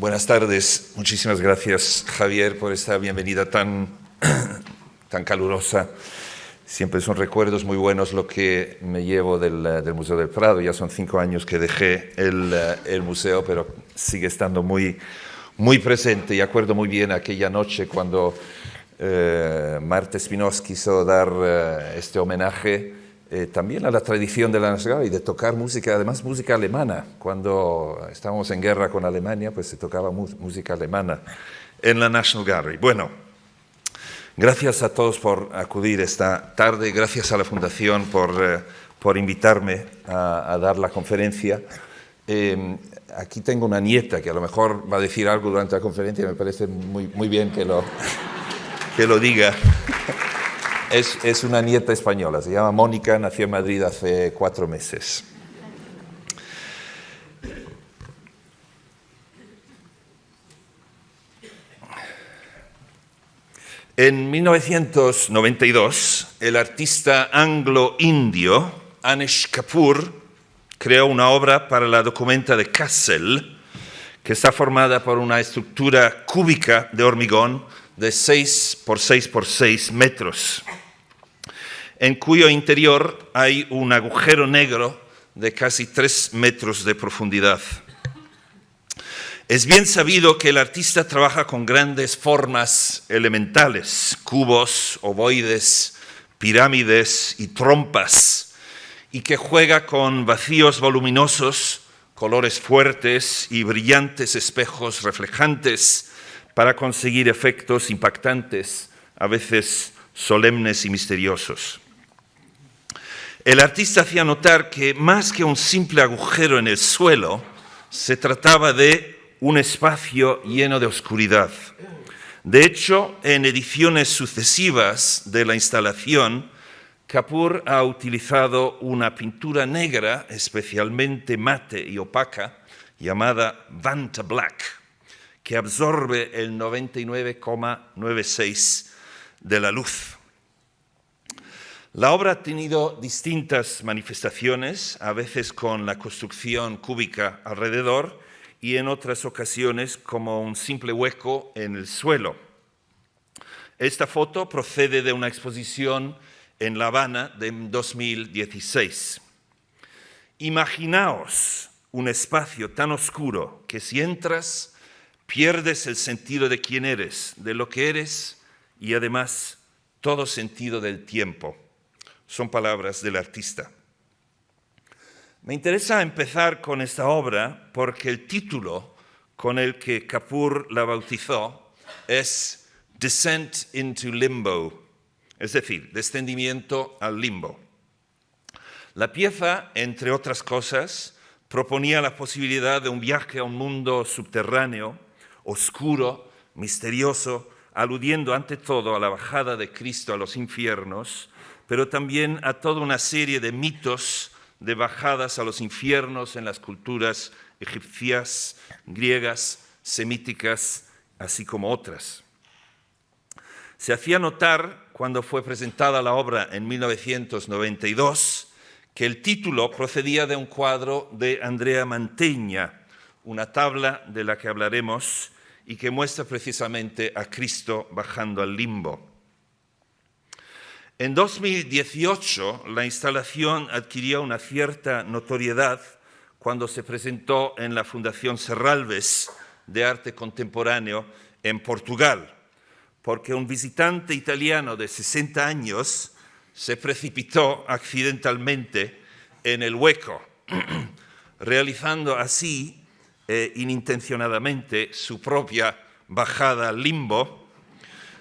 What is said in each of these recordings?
Buenas tardes. Muchísimas gracias, Javier, por esta bienvenida tan calurosa. Siempre son recuerdos muy buenos lo que me llevo del Museo del Prado. Ya son 5 años que dejé el museo, pero sigue estando muy presente. Y acuerdo muy bien aquella noche cuando Marta Espinós quiso dar este homenaje también a la tradición de la National Gallery, de tocar música, además música alemana. Cuando estábamos en guerra con Alemania, pues se tocaba música alemana en la National Gallery. Bueno, gracias a todos por acudir esta tarde, gracias a la Fundación por invitarme a dar la conferencia. Aquí tengo una nieta que a lo mejor va a decir algo durante la conferencia y me parece muy bien que lo diga. Es una nieta española, se llama Mónica, nació en Madrid hace 4 meses. En 1992, el artista anglo-indio Anish Kapoor creó una obra para la Documenta de Kassel, que está formada por una estructura cúbica de hormigón de 6 por 6 por 6 metros, en cuyo interior hay un agujero negro de casi 3 metros de profundidad. Es bien sabido que el artista trabaja con grandes formas elementales, cubos, ovoides, pirámides y trompas, y que juega con vacíos voluminosos, colores fuertes y brillantes espejos reflejantes para conseguir efectos impactantes, a veces solemnes y misteriosos. El artista hacía notar que más que un simple agujero en el suelo, se trataba de un espacio lleno de oscuridad. De hecho, en ediciones sucesivas de la instalación, Kapoor ha utilizado una pintura negra especialmente mate y opaca, llamada Vanta Black, que absorbe el 99,96% de la luz. La obra ha tenido distintas manifestaciones, a veces con la construcción cúbica alrededor y en otras ocasiones como un simple hueco en el suelo. Esta foto procede de una exposición en La Habana de 2016. Imaginaos un espacio tan oscuro que si entras pierdes el sentido de quién eres, de lo que eres y además todo sentido del tiempo. Son palabras del artista. Me interesa empezar con esta obra porque el título con el que Kapoor la bautizó es Descent into Limbo, es decir, descendimiento al limbo. La pieza, entre otras cosas, proponía la posibilidad de un viaje a un mundo subterráneo, oscuro, misterioso, aludiendo ante todo a la bajada de Cristo a los infiernos, pero también a toda una serie de mitos de bajadas a los infiernos en las culturas egipcias, griegas, semíticas, así como otras. Se hacía notar, cuando fue presentada la obra en 1992, que el título procedía de un cuadro de Andrea Mantegna, una tabla de la que hablaremos y que muestra precisamente a Cristo bajando al limbo. En 2018, la instalación adquirió una cierta notoriedad cuando se presentó en la Fundación Serralves de Arte Contemporáneo en Portugal, porque un visitante italiano de 60 años se precipitó accidentalmente en el hueco, realizando así inintencionadamente su propia bajada al limbo,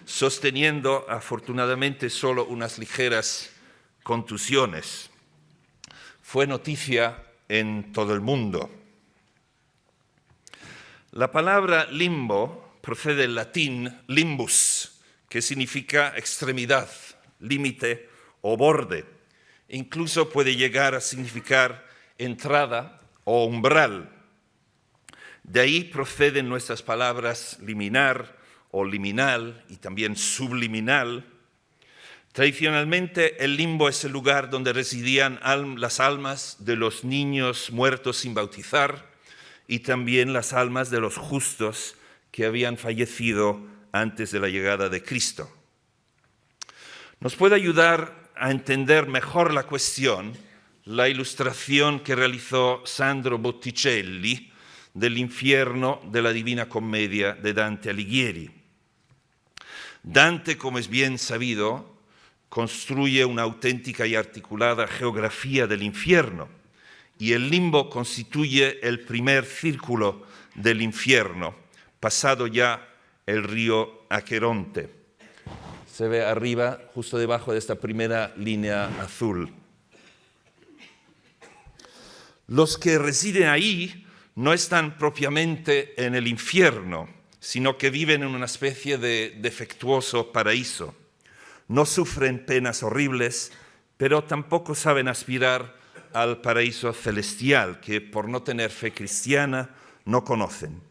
sosteniendo afortunadamente solo unas ligeras contusiones. Fue noticia en todo el mundo. La palabra limbo procede del latín limbus, que significa extremidad, límite o borde. Incluso puede llegar a significar entrada o umbral. De ahí proceden nuestras palabras liminar o liminal y también subliminal. Tradicionalmente, el limbo es el lugar donde residían las almas de los niños muertos sin bautizar y también las almas de los justos que habían fallecido antes de la llegada de Cristo. Nos puede ayudar a entender mejor la cuestión la ilustración que realizó Sandro Botticelli del infierno de la Divina Commedia de Dante Alighieri. Dante, como es bien sabido, construye una auténtica y articulada geografía del infierno, y el limbo constituye el primer círculo del infierno, pasado ya el río Aqueronte. Se ve arriba, justo debajo de esta primera línea azul. Los que residen ahí no están propiamente en el infierno, sino que viven en una especie de defectuoso paraíso. No sufren penas horribles, pero tampoco saben aspirar al paraíso celestial, que por no tener fe cristiana no conocen.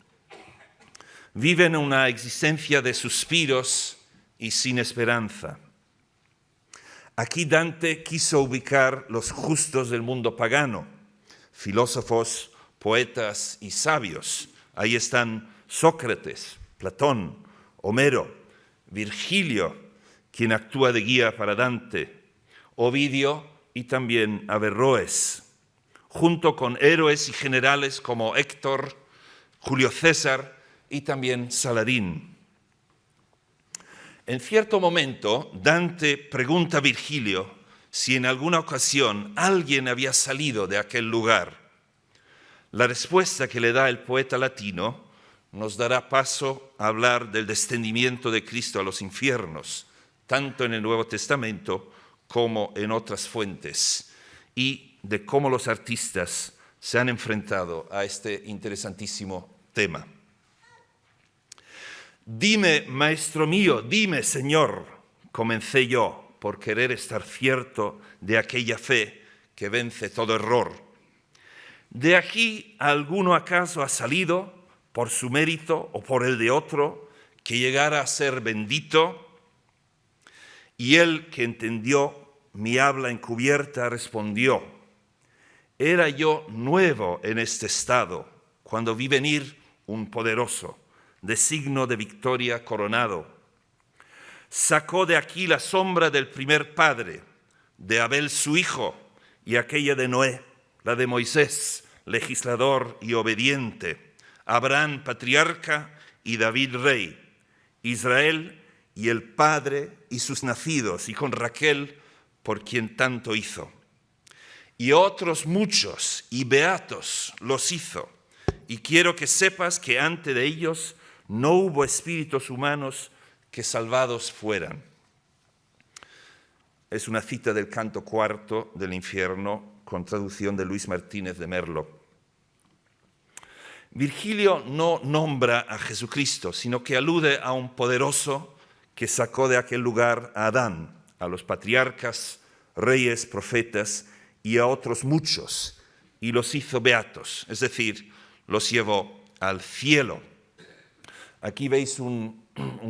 Viven una existencia de suspiros y sin esperanza. Aquí Dante quiso ubicar los justos del mundo pagano, filósofos, poetas y sabios. Ahí están Sócrates, Platón, Homero, Virgilio, quien actúa de guía para Dante, Ovidio y también Averroes, junto con héroes y generales como Héctor, Julio César y también Saladín. En cierto momento, Dante pregunta a Virgilio si en alguna ocasión alguien había salido de aquel lugar. La respuesta que le da el poeta latino nos dará paso a hablar del descendimiento de Cristo a los infiernos, tanto en el Nuevo Testamento como en otras fuentes, y de cómo los artistas se han enfrentado a este interesantísimo tema. Dime, maestro mío, dime, Señor, comencé yo, por querer estar cierto de aquella fe que vence todo error. ¿De aquí alguno acaso ha salido, por su mérito o por el de otro, que llegara a ser bendito? Y él, que entendió mi habla encubierta, respondió: era yo nuevo en este estado, cuando vi venir un poderoso, de signo de victoria coronado. Sacó de aquí la sombra del primer padre, de Abel su hijo, y aquella de Noé, la de Moisés, legislador y obediente, Abraham patriarca y David rey, Israel y el Padre y sus nacidos, y con Raquel, por quien tanto hizo. Y otros muchos y beatos los hizo, y quiero que sepas que ante de ellos no hubo espíritus humanos que salvados fueran. Es una cita del canto cuarto del infierno, con traducción de Luis Martínez de Merlo. Virgilio no nombra a Jesucristo, sino que alude a un poderoso que sacó de aquel lugar a Adán, a los patriarcas, reyes, profetas y a otros muchos, y los hizo beatos, es decir, los llevó al cielo. Aquí veis un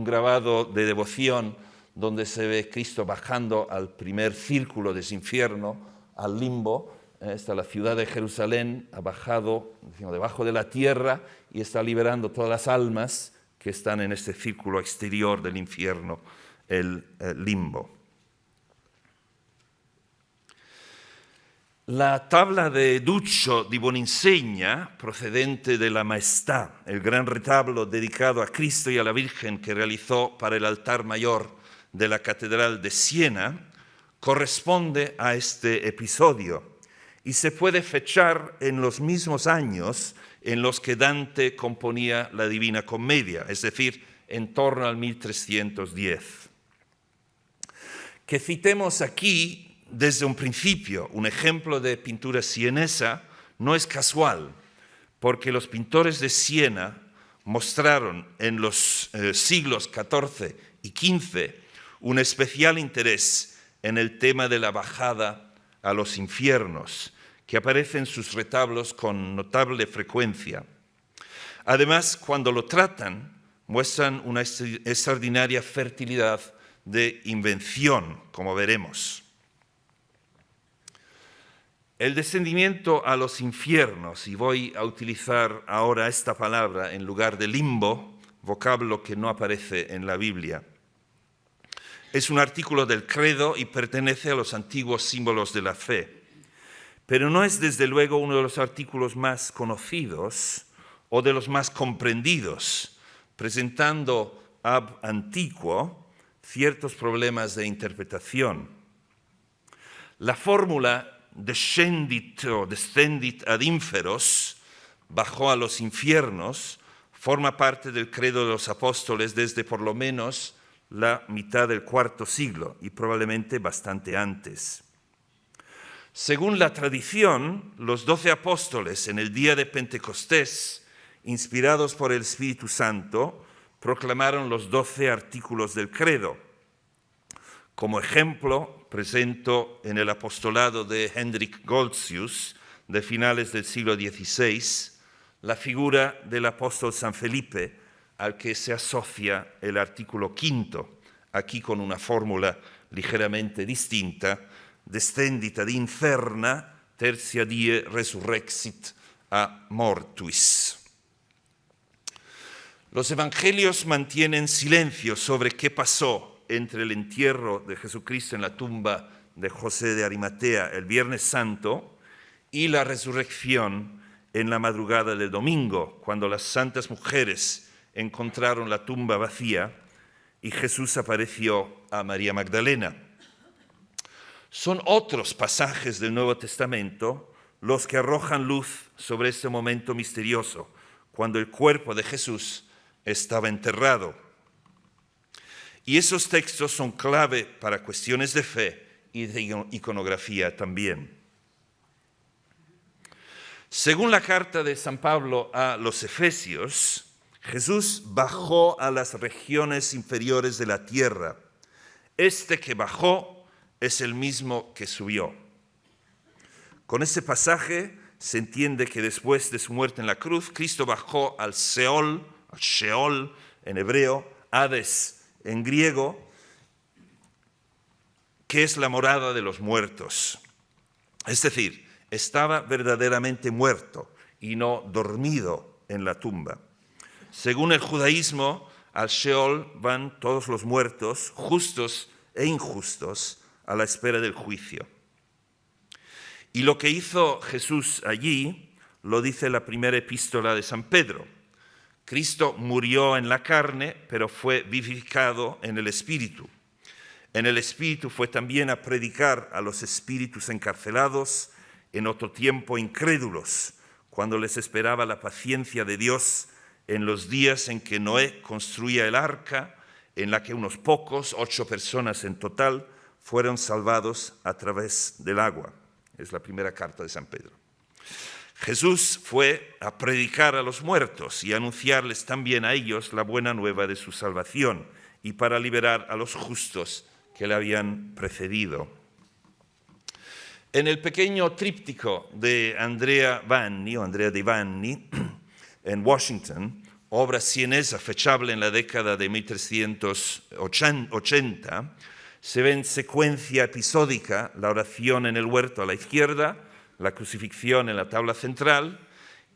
grabado de devoción donde se ve Cristo bajando al primer círculo de ese infierno, al limbo. Está la ciudad de Jerusalén, ha bajado debajo de la tierra y está liberando todas las almas que están en este círculo exterior del infierno, el limbo. La tabla de Duccio di Buoninsegna, procedente de la Maestà, el gran retablo dedicado a Cristo y a la Virgen que realizó para el altar mayor de la Catedral de Siena, corresponde a este episodio y se puede fechar en los mismos años en los que Dante componía la Divina Commedia, es decir, en torno al 1310. Que citemos aquí desde un principio un ejemplo de pintura sienesa no es casual, porque los pintores de Siena mostraron en los siglos XIV y XV un especial interés en el tema de la bajada a los infiernos, que aparece en sus retablos con notable frecuencia. Además, cuando lo tratan, muestran una extraordinaria fertilidad de invención, como veremos. El descendimiento a los infiernos, y voy a utilizar ahora esta palabra en lugar de limbo, vocablo que no aparece en la Biblia. Es un artículo del credo y pertenece a los antiguos símbolos de la fe, pero no es desde luego uno de los artículos más conocidos o de los más comprendidos, presentando ab antiquo ciertos problemas de interpretación. La fórmula descendit o descendit ad inferos, bajó a los infiernos, forma parte del credo de los apóstoles desde por lo menos la mitad del IV siglo y probablemente bastante antes. Según la tradición, los 12 apóstoles en el día de Pentecostés, inspirados por el Espíritu Santo, proclamaron los 12 artículos del credo. Como ejemplo, presento en el apostolado de Hendrik Goltzius, de finales del siglo XVI, la figura del apóstol San Felipe, al que se asocia el artículo 5, aquí con una fórmula ligeramente distinta: descendit ad inferna, tertia die resurrexit a mortuis. Los evangelios mantienen silencio sobre qué pasó entre el entierro de Jesucristo en la tumba de José de Arimatea el Viernes Santo y la resurrección en la madrugada del domingo, cuando las santas mujeres encontraron la tumba vacía y Jesús apareció a María Magdalena. Son otros pasajes del Nuevo Testamento los que arrojan luz sobre este momento misterioso, cuando el cuerpo de Jesús estaba enterrado. Y esos textos son clave para cuestiones de fe y de iconografía también. Según la carta de San Pablo a los Efesios, Jesús bajó a las regiones inferiores de la tierra. Este que bajó es el mismo que subió. Con ese pasaje se entiende que después de su muerte en la cruz, Cristo bajó al Seol, al Sheol en hebreo, Hades en griego, que es la morada de los muertos. Es decir, estaba verdaderamente muerto y no dormido en la tumba. Según el judaísmo, al Sheol van todos los muertos, justos e injustos, a la espera del juicio. Y lo que hizo Jesús allí lo dice la primera epístola de San Pedro. Cristo murió en la carne, pero fue vivificado en el Espíritu. En el Espíritu fue también a predicar a los espíritus encarcelados, en otro tiempo incrédulos, cuando les esperaba la paciencia de Dios en los días en que Noé construía el arca, en la que unos pocos, 8 personas en total, fueron salvados a través del agua. Es la primera carta de San Pedro. Jesús fue a predicar a los muertos y a anunciarles también a ellos la buena nueva de su salvación y para liberar a los justos que le habían precedido. En el pequeño tríptico de Andrea de Vanni, en Washington, obra sienesa fechable en la década de 1380, se ve en secuencia episódica la oración en el huerto a la izquierda, la crucifixión en la tabla central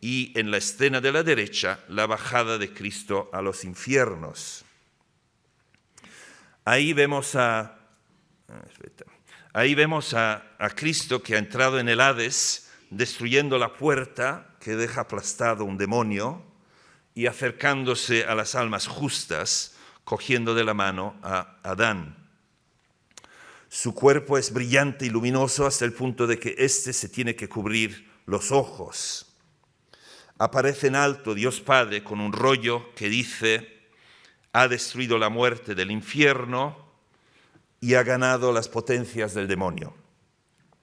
y en la escena de la derecha la bajada de Cristo a los infiernos. Ahí vemos a Cristo que ha entrado en el Hades, destruyendo la puerta que deja aplastado un demonio y acercándose a las almas justas, cogiendo de la mano a Adán. Su cuerpo es brillante y luminoso hasta el punto de que éste se tiene que cubrir los ojos. Aparece en alto Dios Padre con un rollo que dice: ha destruido la muerte del infierno y ha ganado las potencias del demonio.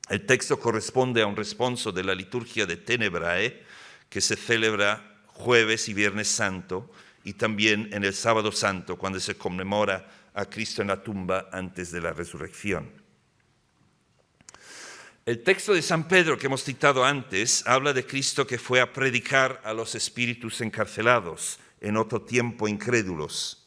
El texto corresponde a un responso de la liturgia de Tenebrae, que se celebra jueves y viernes santo, y también en el sábado santo, cuando se conmemora a Cristo en la tumba antes de la resurrección. El texto de San Pedro que hemos citado antes habla de Cristo que fue a predicar a los espíritus encarcelados, en otro tiempo incrédulos.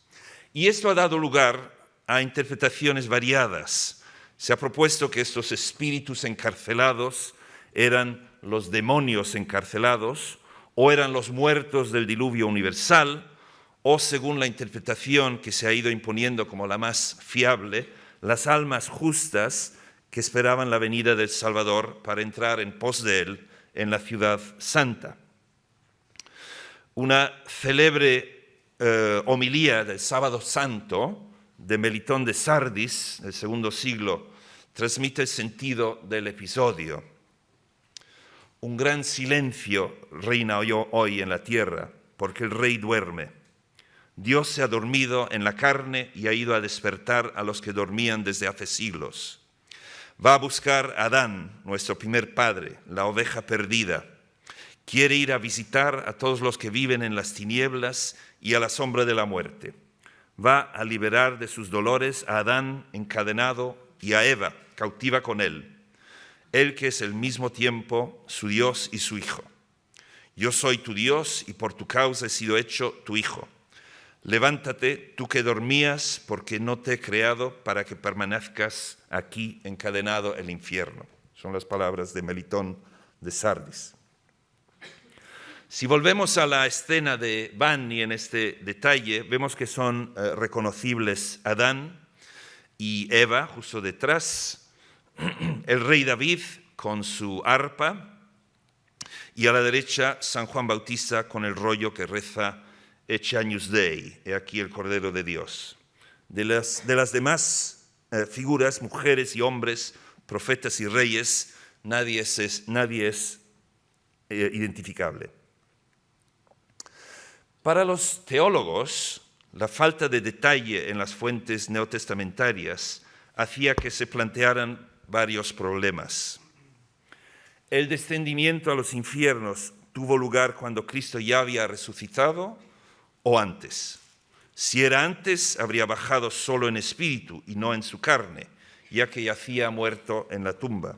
Y esto ha dado lugar a interpretaciones variadas. Se ha propuesto que estos espíritus encarcelados ¿Eran los demonios encarcelados o eran los muertos del diluvio universal? O, según la interpretación que se ha ido imponiendo como la más fiable, las almas justas que esperaban la venida del Salvador para entrar en pos de él en la ciudad santa. Una célebre homilía del Sábado Santo de Melitón de Sardis, del segundo siglo, transmite el sentido del episodio. Un gran silencio reina hoy en la tierra, porque el rey duerme. Dios se ha dormido en la carne y ha ido a despertar a los que dormían desde hace siglos. Va a buscar a Adán, nuestro primer padre, la oveja perdida. Quiere ir a visitar a todos los que viven en las tinieblas y a la sombra de la muerte. Va a liberar de sus dolores a Adán encadenado y a Eva cautiva con él. Él que es al mismo tiempo su Dios y su Hijo. Yo soy tu Dios y por tu causa he sido hecho tu Hijo. Levántate, tú que dormías, porque no te he creado para que permanezcas aquí encadenado en el infierno. Son las palabras de Melitón de Sardis. Si volvemos a la escena de Bani en este detalle, vemos que son reconocibles Adán y Eva justo detrás, el rey David con su arpa y a la derecha San Juan Bautista con el rollo que reza Ecce Agnus Dei, he aquí el Cordero de Dios. De las demás figuras, mujeres y hombres, profetas y reyes, nadie es identificable. Para los teólogos, la falta de detalle en las fuentes neotestamentarias hacía que se plantearan varios problemas. ¿El descendimiento a los infiernos tuvo lugar cuando Cristo ya había resucitado o antes? Si era antes, habría bajado solo en espíritu y no en su carne, ya que yacía muerto en la tumba.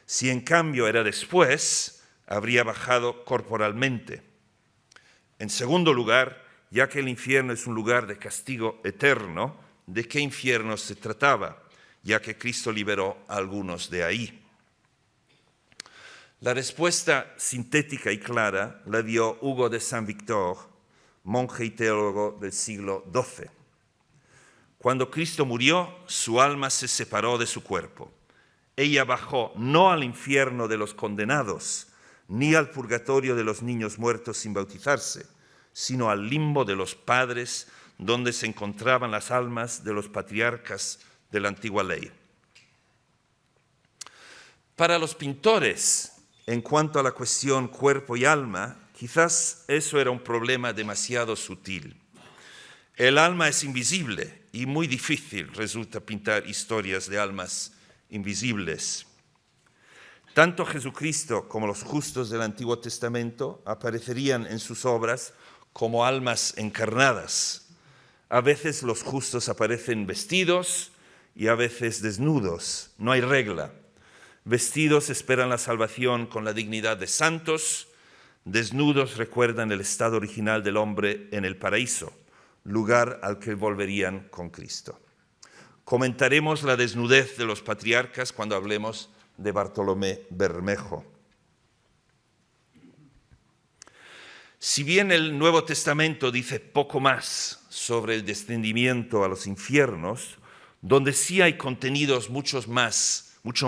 Si en cambio era después, habría bajado corporalmente. En segundo lugar, ya que el infierno es un lugar de castigo eterno, ¿de qué infierno se trataba? Ya que Cristo liberó a algunos de ahí. La respuesta sintética y clara la dio Hugo de Saint-Victor, monje y teólogo del siglo XII. Cuando Cristo murió, su alma se separó de su cuerpo. Ella bajó no al infierno de los condenados, ni al purgatorio de los niños muertos sin bautizarse, sino al limbo de los padres, donde se encontraban las almas de los patriarcas de la antigua ley. Para los pintores, en cuanto a la cuestión cuerpo y alma, quizás eso era un problema demasiado sutil. El alma es invisible y muy difícil resulta pintar historias de almas invisibles. Tanto Jesucristo como los justos del Antiguo Testamento aparecerían en sus obras como almas encarnadas. A veces los justos aparecen vestidos y a veces desnudos. No hay regla. Vestidos esperan la salvación con la dignidad de santos, desnudos recuerdan el estado original del hombre en el paraíso, lugar al que volverían con Cristo. Comentaremos la desnudez de los patriarcas cuando hablemos de Bartolomé Bermejo. Si bien el Nuevo Testamento dice poco más sobre el descendimiento a los infiernos, donde sí hay contenidos mucho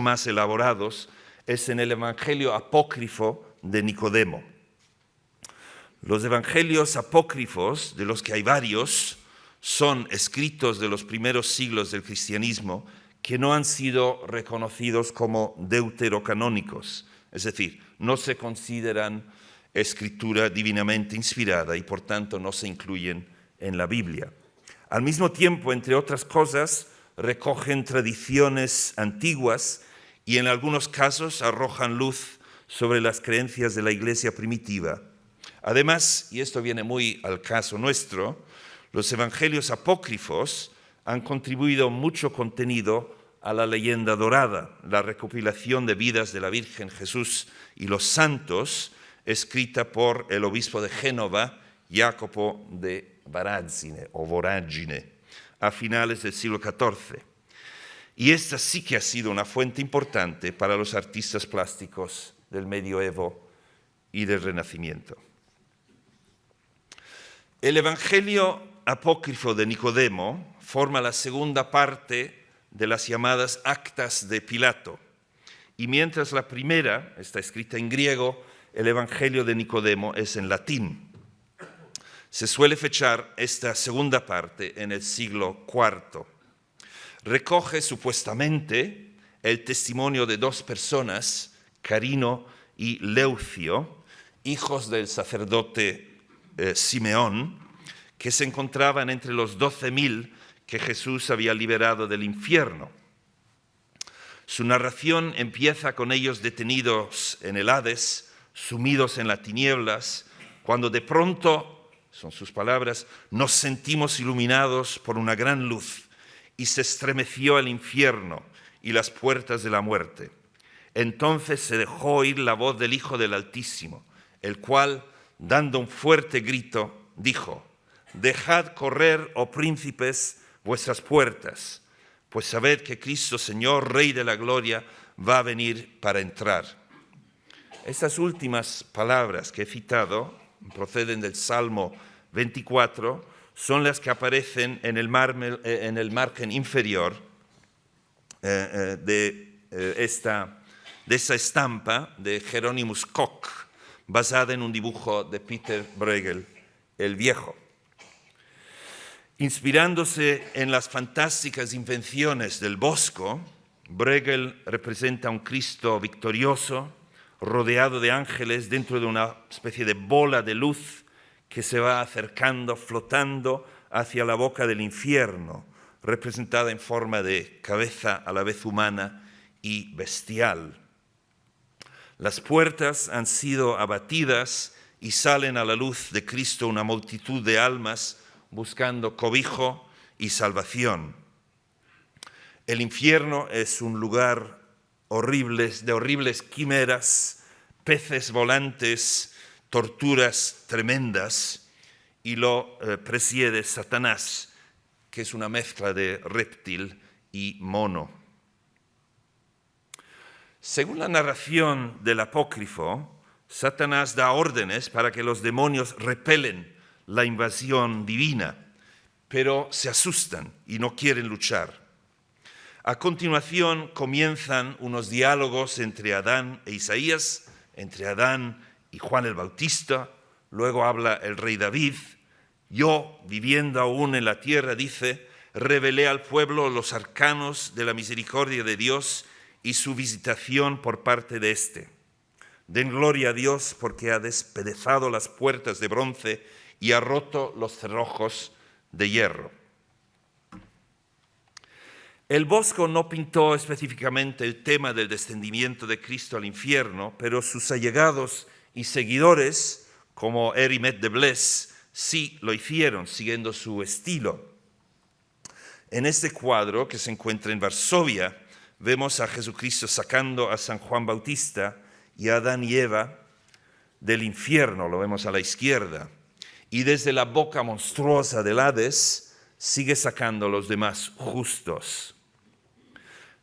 más elaborados, es en el Evangelio apócrifo de Nicodemo. Los evangelios apócrifos, de los que hay varios, son escritos de los primeros siglos del cristianismo que no han sido reconocidos como deuterocanónicos, es decir, no se consideran escritura divinamente inspirada y por tanto no se incluyen en la Biblia. Al mismo tiempo, entre otras cosas, recogen tradiciones antiguas y en algunos casos arrojan luz sobre las creencias de la iglesia primitiva. Además, y esto viene muy al caso nuestro, los evangelios apócrifos han contribuido mucho contenido a la leyenda dorada, la recopilación de vidas de la Virgen, Jesús y los santos, escrita por el obispo de Génova, Jacopo de Voragine, a finales del siglo XIV. Y esta sí que ha sido una fuente importante para los artistas plásticos del medioevo y del Renacimiento. El Evangelio apócrifo de Nicodemo forma la segunda parte de las llamadas actas de Pilato. Y mientras la primera está escrita en griego, el Evangelio de Nicodemo es en latín. Se suele fechar esta segunda parte en el siglo IV. Recoge supuestamente el testimonio de dos personas, Carino y Leucio, hijos del sacerdote Simeón, que se encontraban entre los 12.000 que Jesús había liberado del infierno. Su narración empieza con ellos detenidos en el Hades, sumidos en las tinieblas, cuando de pronto, son sus palabras, nos sentimos iluminados por una gran luz y se estremeció el infierno y las puertas de la muerte. Entonces se dejó oír la voz del Hijo del Altísimo, el cual, dando un fuerte grito, dijo: «Dejad correr, oh príncipes, vuestras puertas, pues sabed que Cristo, Señor, Rey de la Gloria, va a venir para entrar». Estas últimas palabras que he citado proceden del Salmo 24, son las que aparecen en el margen inferior de esta estampa de Hieronymus Koch, basada en un dibujo de Peter Bruegel, el Viejo. Inspirándose en las fantásticas invenciones del Bosco, Bruegel representa a un Cristo victorioso, rodeado de ángeles dentro de una especie de bola de luz que se va acercando, flotando hacia la boca del infierno, representada en forma de cabeza a la vez humana y bestial. Las puertas han sido abatidas y salen a la luz de Cristo una multitud de almas buscando cobijo y salvación. El infierno es un lugar de horribles quimeras, peces volantes, torturas tremendas, y lo preside Satanás, que es una mezcla de reptil y mono. Según la narración del apócrifo, Satanás da órdenes para que los demonios repelen la invasión divina, pero se asustan y no quieren luchar. A continuación comienzan unos diálogos entre Adán e Isaías, entre Adán y Juan el Bautista. Luego habla el rey David: «Yo, viviendo aún en la tierra», dice, «revelé al pueblo los arcanos de la misericordia de Dios y su visitación por parte de éste. Den gloria a Dios porque ha despedazado las puertas de bronce y ha roto los cerrojos de hierro». El Bosco no pintó específicamente el tema del descendimiento de Cristo al infierno, pero sus allegados y seguidores, como Hérimet de Blaise, sí lo hicieron, siguiendo su estilo. En este cuadro, que se encuentra en Varsovia, vemos a Jesucristo sacando a San Juan Bautista y a Adán y Eva del infierno, lo vemos a la izquierda, y desde la boca monstruosa del Hades sigue sacando a los demás justos.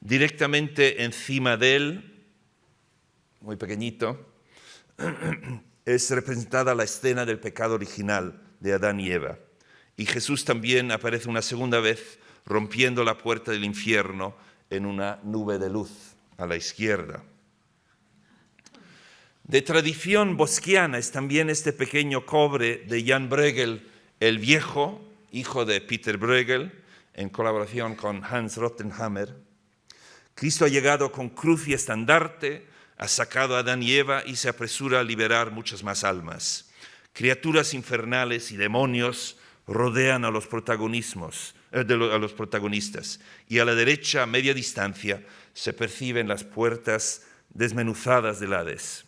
Directamente encima de él, muy pequeñito, es representada la escena del pecado original de Adán y Eva. Y Jesús también aparece una segunda vez rompiendo la puerta del infierno en una nube de luz a la izquierda. De tradición bosquiana es también este pequeño cobre de Jan Bruegel el Viejo, hijo de Peter Bruegel, en colaboración con Hans Rottenhammer. Cristo ha llegado con cruz y estandarte, ha sacado a Adán y Eva y se apresura a liberar muchas más almas. Criaturas infernales y demonios rodean a los protagonistas, y a la derecha, a media distancia, se perciben las puertas desmenuzadas del Hades.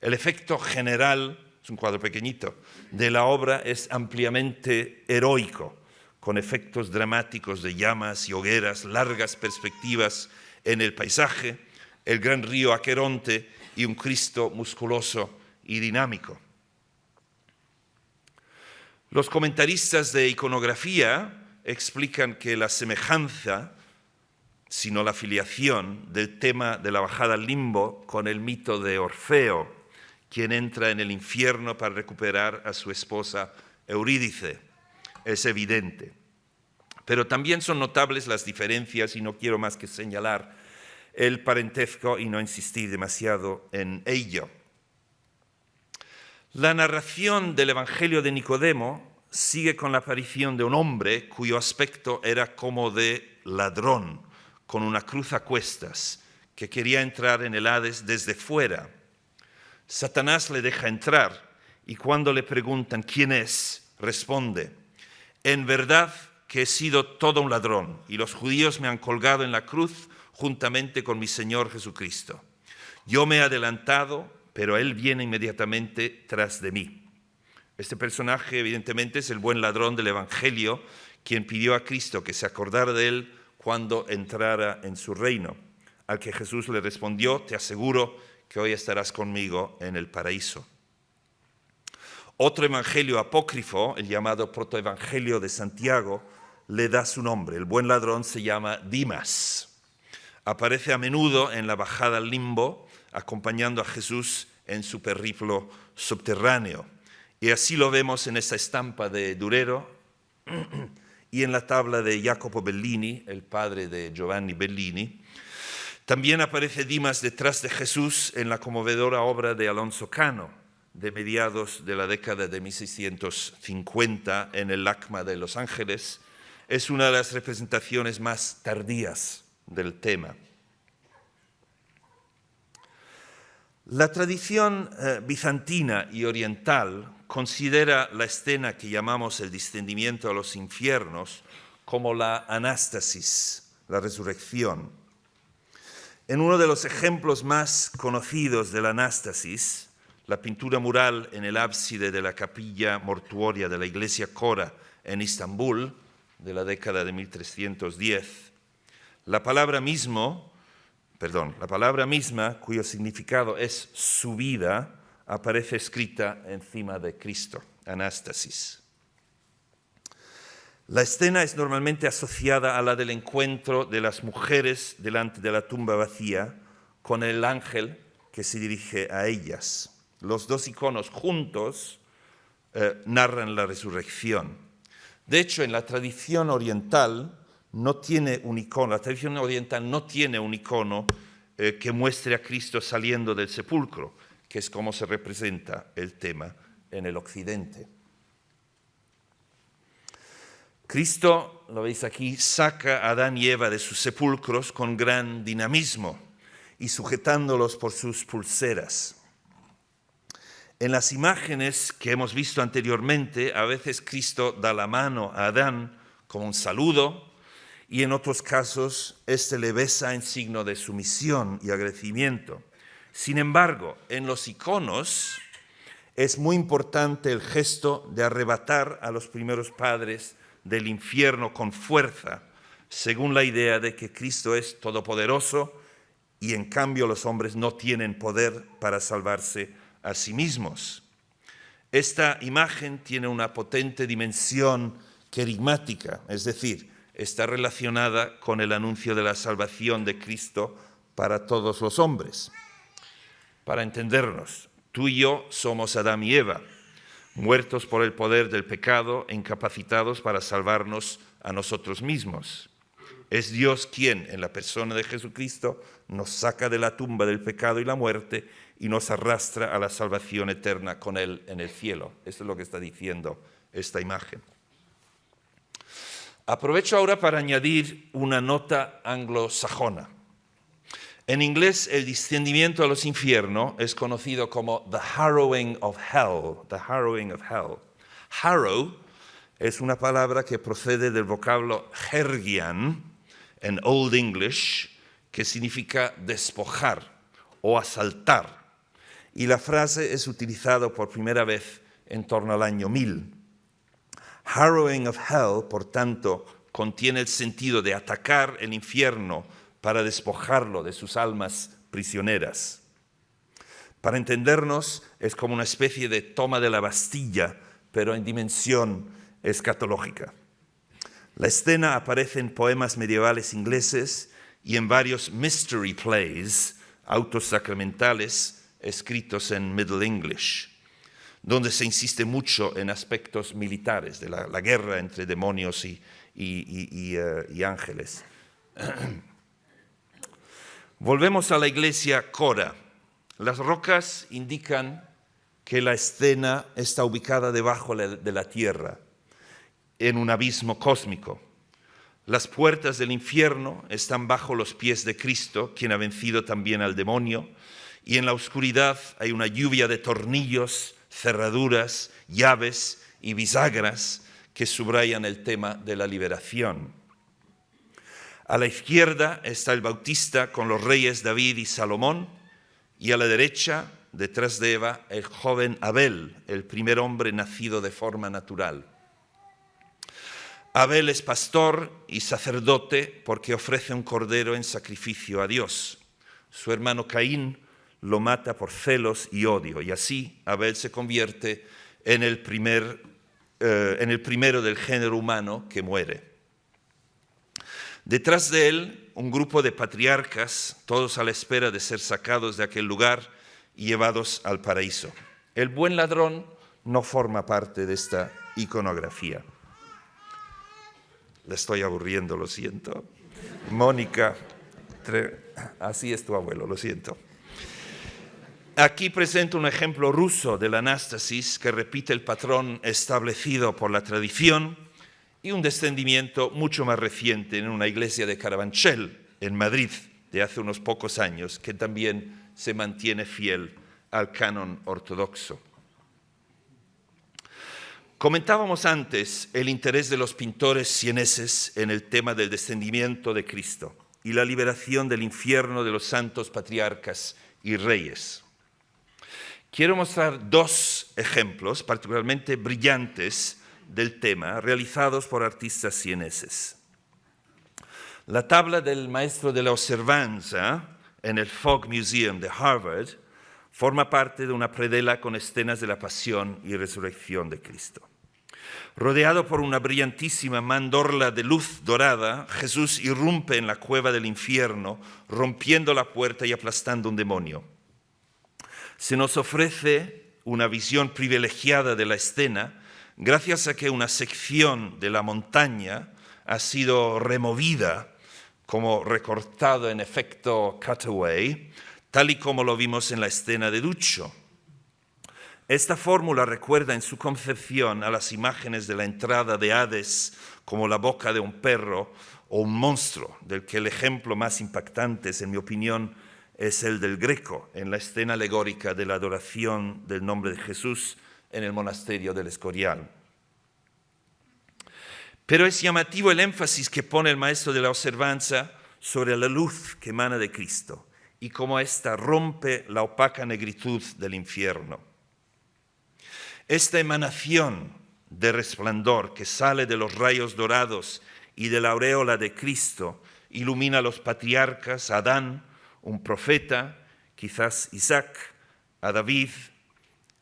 El efecto general, es un cuadro pequeñito, de la obra es ampliamente heroico, con efectos dramáticos de llamas y hogueras, largas perspectivas en el paisaje, el gran río Aqueronte y un Cristo musculoso y dinámico. Los comentaristas de iconografía explican que la semejanza sino la filiación del tema de la bajada al limbo con el mito de Orfeo, quien entra en el infierno para recuperar a su esposa Eurídice. Es evidente. Pero también son notables las diferencias, y no quiero más que señalar el parentesco y no insistir demasiado en ello. La narración del Evangelio de Nicodemo sigue con la aparición de un hombre cuyo aspecto era como de ladrón, con una cruz a cuestas, que quería entrar en el Hades desde fuera. Satanás le deja entrar y cuando le preguntan quién es, responde: en verdad que he sido todo un ladrón y los judíos me han colgado en la cruz juntamente con mi Señor Jesucristo. Yo me he adelantado, pero Él viene inmediatamente tras de mí. Este personaje evidentemente es el buen ladrón del Evangelio, quien pidió a Cristo que se acordara de él cuando entrara en su reino, al que Jesús le respondió: te aseguro que hoy estarás conmigo en el paraíso. Otro evangelio apócrifo, el llamado protoevangelio de Santiago, le da su nombre. El buen ladrón se llama Dimas. Aparece a menudo en la bajada al limbo, acompañando a Jesús en su periplo subterráneo. Y así lo vemos en esta estampa de Durero y en la tabla de Jacopo Bellini, el padre de Giovanni Bellini. También aparece Dimas detrás de Jesús en la conmovedora obra de Alonso Cano, de mediados de la década de 1650 en el LACMA de Los Ángeles. Es una de las representaciones más tardías del tema. La tradición bizantina y oriental considera la escena que llamamos el descendimiento a los infiernos como la anástasis, la resurrección. En uno de los ejemplos más conocidos de la anástasis, la pintura mural en el ábside de la capilla mortuoria de la iglesia Cora en Estambul, de la década de 1310, la palabra misma, cuyo significado es subida, aparece escrita encima de Cristo, anástasis. La escena es normalmente asociada a la del encuentro de las mujeres delante de la tumba vacía con el ángel que se dirige a ellas. Los dos iconos juntos narran la resurrección. De hecho, en la tradición oriental no tiene un icono, que muestre a Cristo saliendo del sepulcro, que es como se representa el tema en el occidente. Cristo, lo veis aquí, saca a Adán y Eva de sus sepulcros con gran dinamismo y sujetándolos por sus pulseras. En las imágenes que hemos visto anteriormente, a veces Cristo da la mano a Adán como un saludo y en otros casos éste le besa en signo de sumisión y agradecimiento. Sin embargo, en los iconos es muy importante el gesto de arrebatar a los primeros padres del infierno con fuerza, según la idea de que Cristo es todopoderoso y en cambio los hombres no tienen poder para salvarse a sí mismos. Esta imagen tiene una potente dimensión querigmática, es decir, está relacionada con el anuncio de la salvación de Cristo para todos los hombres. Para entendernos, tú y yo somos Adán y Eva, muertos por el poder del pecado, incapacitados para salvarnos a nosotros mismos. Es Dios quien, en la persona de Jesucristo, nos saca de la tumba del pecado y la muerte y nos arrastra a la salvación eterna con Él en el cielo. Esto es lo que está diciendo esta imagen. Aprovecho ahora para añadir una nota anglosajona. En inglés, el descendimiento a los infiernos es conocido como the harrowing of hell. The harrowing of hell. Harrow es una palabra que procede del vocablo hergian en Old English, que significa despojar o asaltar. Y la frase es utilizada por primera vez en torno al año 1000. Harrowing of hell, por tanto, contiene el sentido de atacar el infierno para despojarlo de sus almas prisioneras. Para entendernos, es como una especie de toma de la Bastilla, pero en dimensión escatológica. La escena aparece en poemas medievales ingleses y en varios mystery plays, autos sacramentales, escritos en Middle English, donde se insiste mucho en aspectos militares de la guerra entre demonios y ángeles. Volvemos a la iglesia Cora. Las rocas indican que la escena está ubicada debajo de la tierra, en un abismo cósmico. Las puertas del infierno están bajo los pies de Cristo, quien ha vencido también al demonio, y en la oscuridad hay una lluvia de tornillos, cerraduras, llaves y bisagras que subrayan el tema de la liberación. A la izquierda está el Bautista con los reyes David y Salomón, y a la derecha, detrás de Eva, el joven Abel, el primer hombre nacido de forma natural. Abel es pastor y sacerdote porque ofrece un cordero en sacrificio a Dios. Su hermano Caín lo mata por celos y odio, y así Abel se convierte en el primero del género humano que muere. Detrás de él, un grupo de patriarcas, todos a la espera de ser sacados de aquel lugar y llevados al paraíso. El buen ladrón no forma parte de esta iconografía. Le estoy aburriendo, lo siento. Mónica, así es tu abuelo, lo siento. Aquí presento un ejemplo ruso de la anástasis que repite el patrón establecido por la tradición y un descendimiento mucho más reciente en una iglesia de Carabanchel, en Madrid, de hace unos pocos años, que también se mantiene fiel al canon ortodoxo. Comentábamos antes el interés de los pintores sieneses en el tema del descendimiento de Cristo y la liberación del infierno de los santos patriarcas y reyes. Quiero mostrar dos ejemplos particularmente brillantes del tema, realizados por artistas sieneses. La tabla del maestro de la observanza en el Fogg Museum de Harvard forma parte de una predela con escenas de la pasión y resurrección de Cristo. Rodeado por una brillantísima mandorla de luz dorada, Jesús irrumpe en la cueva del infierno, rompiendo la puerta y aplastando un demonio. Se nos ofrece una visión privilegiada de la escena, gracias a que una sección de la montaña ha sido removida, como recortado en efecto cutaway, tal y como lo vimos en la escena de Duccio. Esta fórmula recuerda en su concepción a las imágenes de la entrada de Hades como la boca de un perro o un monstruo, del que el ejemplo más impactante, en mi opinión, es el del Greco, en la escena alegórica de la adoración del nombre de Jesús en el monasterio del Escorial. Pero es llamativo el énfasis que pone el maestro de la observanza sobre la luz que emana de Cristo y cómo ésta rompe la opaca negritud del infierno. Esta emanación de resplandor que sale de los rayos dorados y de la aureola de Cristo ilumina a los patriarcas, a Adán, un profeta, quizás Isaac, a David,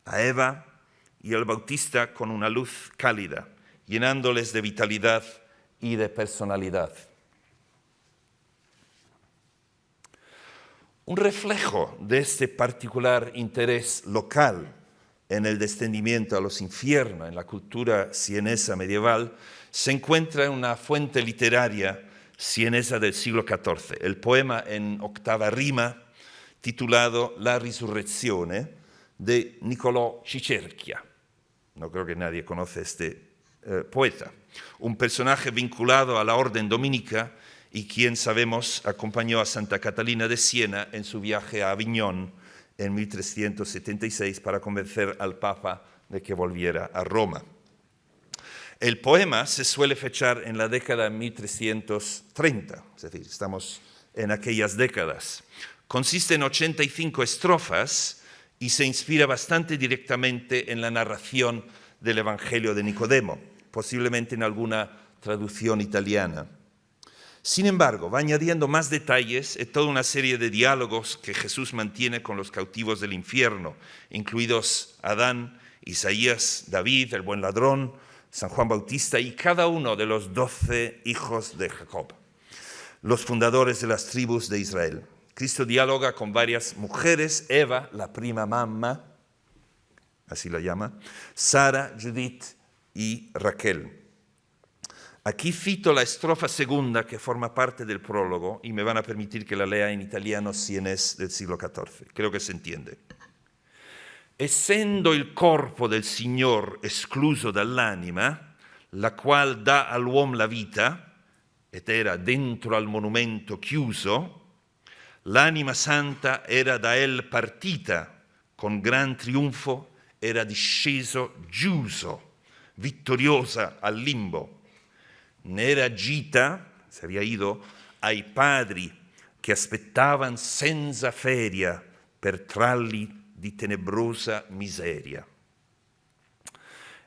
a Eva y al Bautista con una luz cálida, llenándoles de vitalidad y de personalidad. Un reflejo de este particular interés local en el descendimiento a los infiernos, en la cultura sienesa medieval, se encuentra en una fuente literaria sienesa del siglo XIV, el poema en octava rima titulado La Risurrezione de Niccolò Cicerchia. No creo que nadie conoce este poeta, un personaje vinculado a la orden dominica y quien, sabemos, acompañó a Santa Catalina de Siena en su viaje a Aviñón en 1376 para convencer al Papa de que volviera a Roma. El poema se suele fechar en la década de 1330, es decir, estamos en aquellas décadas. Consiste en 85 estrofas y se inspira bastante directamente en la narración del Evangelio de Nicodemo, posiblemente en alguna traducción italiana. Sin embargo, va añadiendo más detalles en toda una serie de diálogos que Jesús mantiene con los cautivos del infierno, incluidos Adán, Isaías, David, el buen ladrón, San Juan Bautista y cada uno de los 12 hijos de Jacob. los fundadores de las tribus de Israel. Cristo dialoga con varias mujeres, Eva, la prima mamma, así la llama, Sara, Judith y Raquel. Aquí cito la estrofa segunda que forma parte del prólogo y me van a permitir que la lea en italiano sienese del siglo XIV. Creo que se entiende. Essendo il corpo del Signor escluso dall'anima, la qual dà all'uomo la vita, ed era dentro al monumento chiuso, l'anima santa era da el partita, con gran trionfo era disceso giuso, vittoriosa al limbo. Ne era gita, se había ido, ai padri che aspettavan senza feria per tralli di tenebrosa miseria.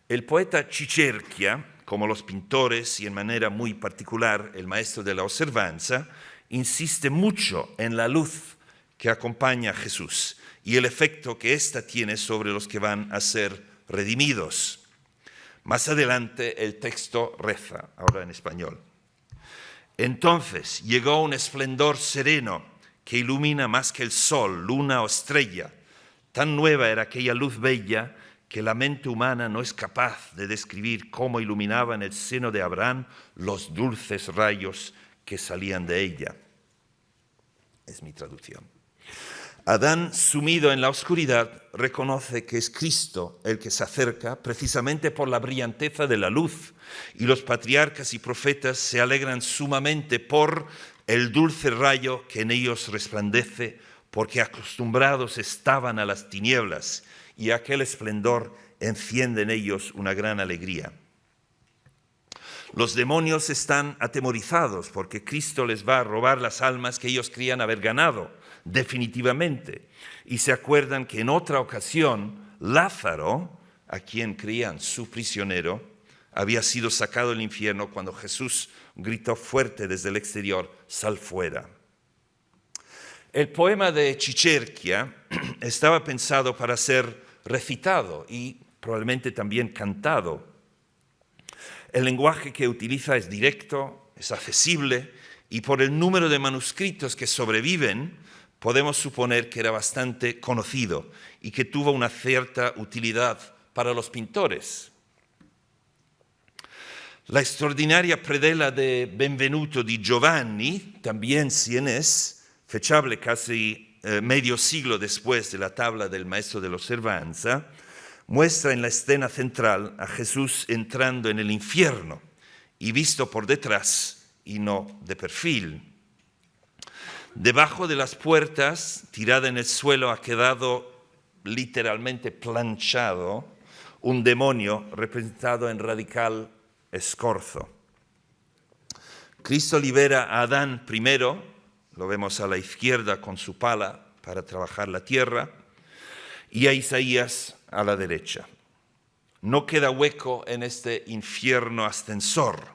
El poeta Cicerchia, como los pintores y en manera muy particular el maestro de la observanza, insiste mucho en la luz que acompaña a Jesús y el efecto que ésta tiene sobre los que van a ser redimidos. Más adelante el texto reza, ahora en español. Entonces llegó un esplendor sereno que ilumina más que el sol, luna o estrella. Tan nueva era aquella luz bella que la mente humana no es capaz de describir cómo iluminaba en el seno de Abraham los dulces rayos que salían de ella. Es mi traducción. Adán, sumido en la oscuridad, reconoce que es Cristo el que se acerca precisamente por la brillanteza de la luz, y los patriarcas y profetas se alegran sumamente por el dulce rayo que en ellos resplandece, porque acostumbrados estaban a las tinieblas, y aquel esplendor enciende en ellos una gran alegría. Los demonios están atemorizados porque Cristo les va a robar las almas que ellos creían haber ganado definitivamente, y se acuerdan que en otra ocasión Lázaro, a quien creían su prisionero, había sido sacado del infierno cuando Jesús gritó fuerte desde el exterior: «Sal fuera». El poema de Cicerchia estaba pensado para ser recitado y probablemente también cantado. El lenguaje que utiliza es directo, es accesible, y por el número de manuscritos que sobreviven, podemos suponer que era bastante conocido y que tuvo una cierta utilidad para los pintores. La extraordinaria predela de Benvenuto di Giovanni, también sienese, fechable casi medio siglo después de la tabla del maestro de la observanza, muestra en la escena central a Jesús entrando en el infierno y visto por detrás y no de perfil. Debajo de las puertas, tirada en el suelo, ha quedado literalmente planchado un demonio representado en radical escorzo. Cristo libera a Adán primero, lo vemos a la izquierda con su pala para trabajar la tierra, y a Isaías a la derecha. No queda hueco en este infierno ascensor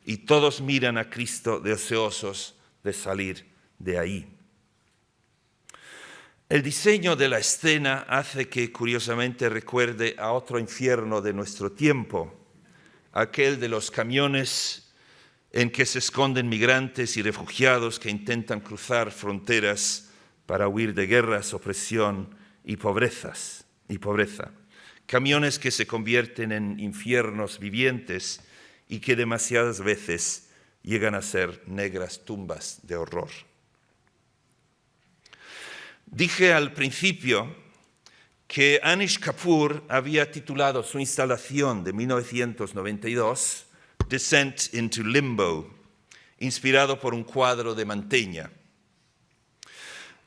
y todos miran a Cristo deseosos de salir de ahí. El diseño de la escena hace que curiosamente recuerde a otro infierno de nuestro tiempo, aquel de los camiones en que se esconden migrantes y refugiados que intentan cruzar fronteras para huir de guerras, opresión y pobreza. Camiones que se convierten en infiernos vivientes y que demasiadas veces llegan a ser negras tumbas de horror. Dije al principio que Anish Kapoor había titulado su instalación de 1992 Descent into Limbo, inspirado por un cuadro de Mantegna.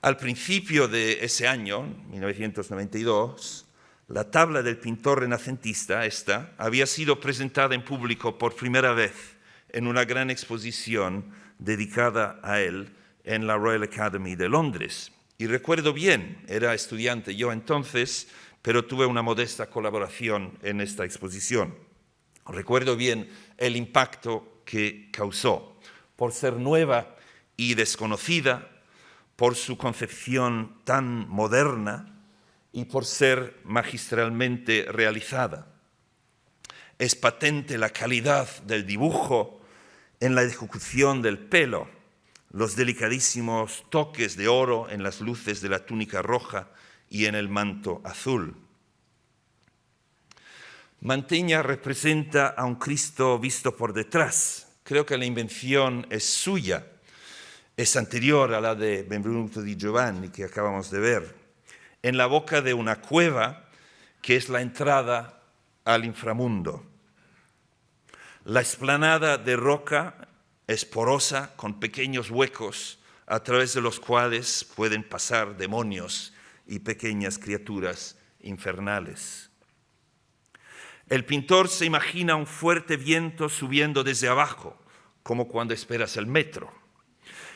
Al principio de ese año, 1992, la tabla del pintor renacentista, había sido presentada en público por primera vez en una gran exposición dedicada a él en la Royal Academy de Londres. Y recuerdo bien, era estudiante yo entonces, pero tuve una modesta colaboración en esta exposición. Recuerdo bien el impacto que causó, por ser nueva y desconocida, por su concepción tan moderna y por ser magistralmente realizada. Es patente la calidad del dibujo en la ejecución del pelo, los delicadísimos toques de oro en las luces de la túnica roja y en el manto azul. Mantegna representa a un Cristo visto por detrás. Creo que la invención es suya, es anterior a la de Benvenuto di Giovanni que acabamos de ver, en la boca de una cueva que es la entrada al inframundo. La explanada de roca es porosa con pequeños huecos a través de los cuales pueden pasar demonios y pequeñas criaturas infernales. El pintor se imagina un fuerte viento subiendo desde abajo, como cuando esperas el metro,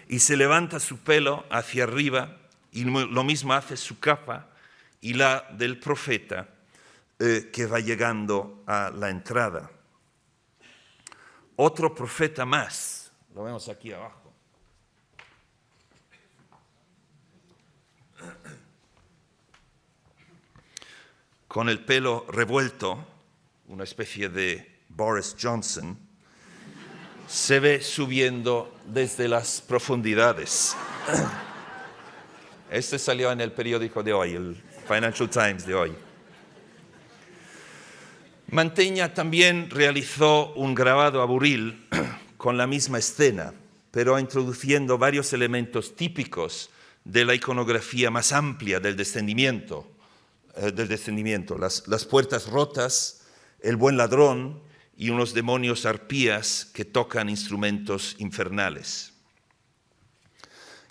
y se levanta su pelo hacia arriba, y lo mismo hace su capa y la del profeta que va llegando a la entrada. Otro profeta más, lo vemos aquí abajo. Con el pelo revuelto, una especie de Boris Johnson, se ve subiendo desde las profundidades. Este salió en el periódico de hoy, el Financial Times de hoy. Mantegna también realizó un grabado a buril con la misma escena, pero introduciendo varios elementos típicos de la iconografía más amplia del descendimiento. Las puertas rotas, el buen ladrón y unos demonios arpías que tocan instrumentos infernales.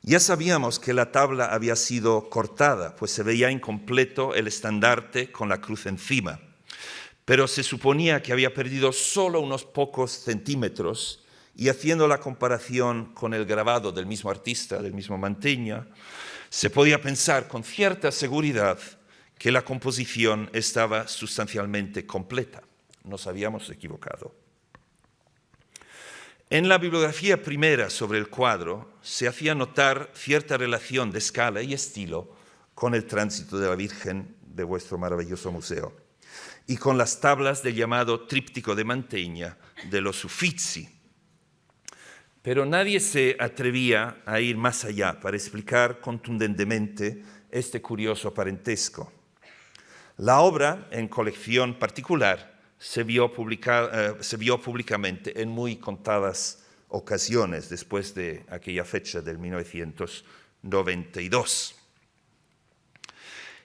Ya sabíamos que la tabla había sido cortada, pues se veía incompleto el estandarte con la cruz encima, pero se suponía que había perdido solo unos pocos centímetros, y haciendo la comparación con el grabado del mismo artista, del mismo Mantegna, se podía pensar con cierta seguridad que la composición estaba sustancialmente completa. Nos habíamos equivocado. En la bibliografía primera sobre el cuadro se hacía notar cierta relación de escala y estilo con el tránsito de la Virgen de vuestro maravilloso museo y con las tablas del llamado tríptico de Mantegna de los Uffizi. Pero nadie se atrevía a ir más allá para explicar contundentemente este curioso parentesco. La obra, en colección particular, se vio públicamente en muy contadas ocasiones después de aquella fecha del 1992.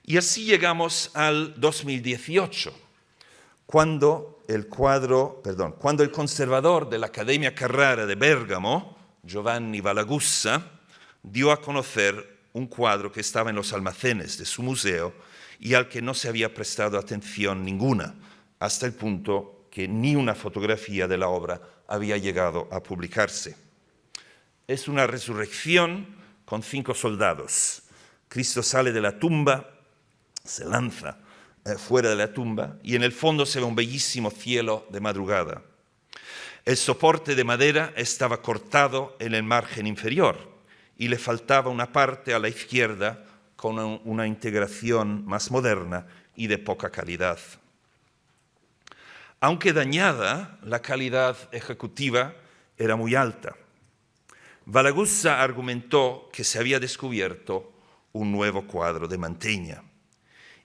Y así llegamos al 2018, cuando el conservador de la Accademia Carrara de Bergamo, Giovanni Valagussa, dio a conocer un cuadro que estaba en los almacenes de su museo y al que no se había prestado atención ninguna, hasta el punto que ni una fotografía de la obra había llegado a publicarse. Es una resurrección con 5 soldados. Cristo sale de la tumba, se lanza fuera de la tumba y en el fondo se ve un bellísimo cielo de madrugada. El soporte de madera estaba cortado en el margen inferior y le faltaba una parte a la izquierda con una integración más moderna y de poca calidad. Aunque dañada, la calidad ejecutiva era muy alta. Valagussa argumentó que se había descubierto un nuevo cuadro de Mantegna.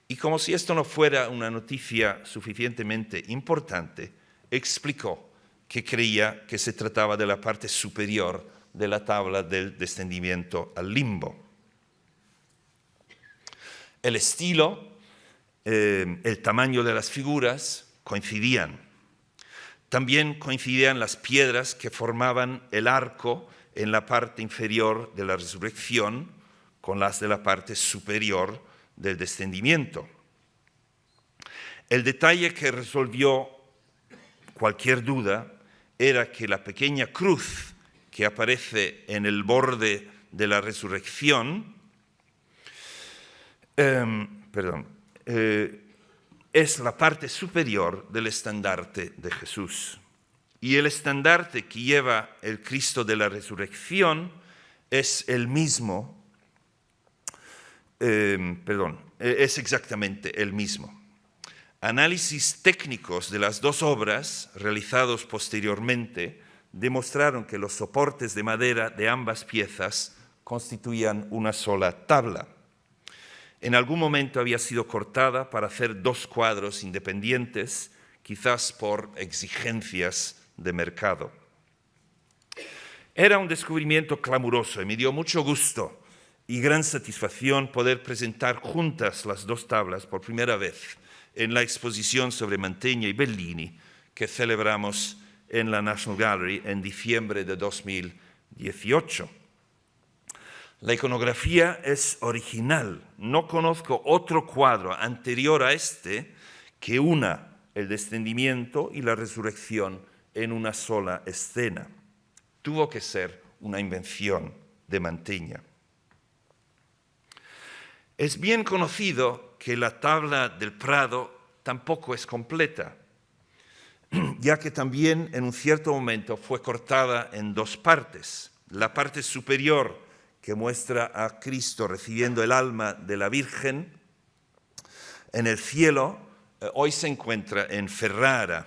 Y como si esto no fuera una noticia suficientemente importante, explicó que creía que se trataba de la parte superior de la tabla del descendimiento al limbo. El estilo, el tamaño de las figuras coincidían. También coincidían las piedras que formaban el arco en la parte inferior de la resurrección con las de la parte superior del descendimiento. El detalle que resolvió cualquier duda era que la pequeña cruz que aparece en el borde de la resurrección es la parte superior del estandarte de Jesús. Y el estandarte que lleva el Cristo de la resurrección es el mismo, es exactamente el mismo. Análisis técnicos de las dos obras realizados posteriormente demostraron que los soportes de madera de ambas piezas constituían una sola tabla. En algún momento había sido cortada para hacer 2 cuadros independientes, quizás por exigencias de mercado. Era un descubrimiento clamoroso y me dio mucho gusto y gran satisfacción poder presentar juntas las 2 tablas por primera vez en la exposición sobre Mantegna y Bellini que celebramos en la National Gallery en diciembre de 2018. La iconografía es original. No conozco otro cuadro anterior a este que una el descendimiento y la resurrección en una sola escena. Tuvo que ser una invención de Mantegna. Es bien conocido que la tabla del Prado tampoco es completa, ya que también en un cierto momento fue cortada en 2 partes. La parte superior, que muestra a Cristo recibiendo el alma de la Virgen en el cielo, hoy se encuentra en Ferrara.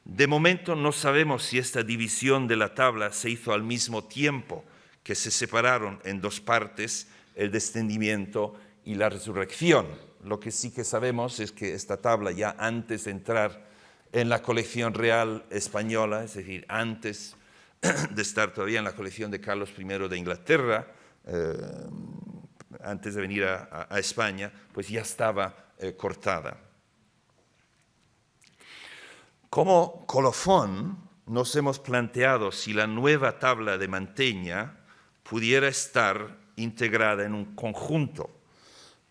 De momento no sabemos si esta división de la tabla se hizo al mismo tiempo que se separaron en 2 partes el descendimiento y la resurrección. Lo que sí que sabemos es que esta tabla, ya antes de entrar en la colección real española, es decir, antes de estar todavía en la colección de Carlos I de Inglaterra, antes de venir a España, pues ya estaba cortada. Como colofón, nos hemos planteado si la nueva tabla de Mantegna pudiera estar integrada en un conjunto